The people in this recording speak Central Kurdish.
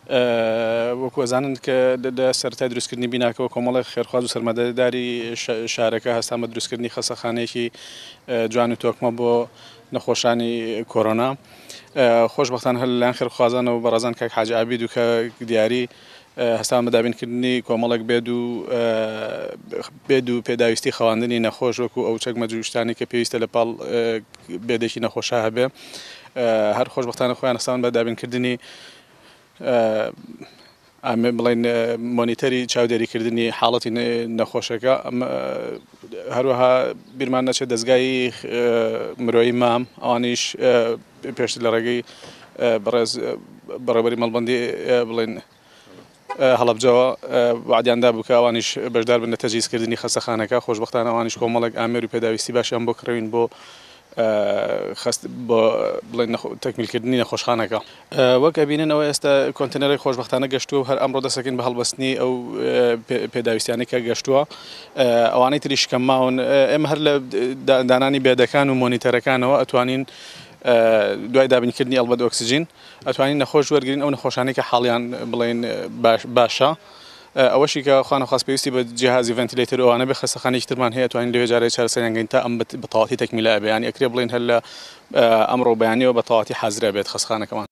وەکوەزانن کە لە سەرەتای دروستکردنی بیناکەوە کۆمەڵی خێرخواز و سەرمەدەداری شارەکە هەستان بە دروستکردنی خەسەخانەیەکی جوان و تۆکمە بۆ نەخۆشانی کۆرۆنا. خۆشبەختانە هەر لەلایەن خێرخوازانەوە بەڕێزان کاک حاجی عابید و کە دیاری هەستان بە دابینکردنی کۆمەڵێک بێد و پێداویستی خەواندنی نەخۆش وەکو ئەو چەک مەجروشتانی کە پێویستە لە پاڵ بێدێکی نەخۆشە هەبێ. هەر خۆشبەختانە خۆیان هەستان بە دابینکردنی بڵین مۆنیتەری چاودێریکردنی حاڵەتی نەخۆشەکە. هەروەها بیرمان نەچێت دەستگای مرۆیی مام ئەوانیش پێشتر لە ڕێگەی بەڕێوەبەری مەڵبەندی بڵین هەڵەبجەوە وعدیاندا بوو کە ئەوانیش بەشدار بن لە تەجهیزکردنی خەستەخانەکە. خۆشبەختانە ئەوانیش کۆمەڵێک ئامێر و پێداویستی باشیان بۆ کڕەوین بۆ بڵین تەکمیلکردنی نەخۆشخانەکە. وەک ئەبینن ئەوە ئێستا کۆنتێنەرێک خۆشبەختانە گەشتووە و هەر ئەمڕۆ دەسەکەین بە هەڵبەستنی ئەو پێداویستیانەی کە گەشتووە. ئەوانەی تریش کەم ماون ئێمە هەر لە دانانی بێدەکان و مۆنیتەرەکانەوە ئەتوانین دوای دابینکردنی ئەڵبەت ئۆکسجین ئەتوانین نەخۆش وەرگین ئەو نەخۆشانەی کە حاڵیان بڵین باشە. ئەوەشی کە خوانەخواست پێویستی بە جیهازی ڤەنتیلەیتەر ئەوانە بێ خەستەخانەیەکی ترمان هەیە توانین لەوێ جارێ چارەسەریانگەین تا ئەم بە تەواوی تەکمیلە بێ. یانی ئەکرێ بڵین هەر لە ئەمڕۆ بەیانیەوە بە تەواوی حازرە بێت خەستەخانەکەمان.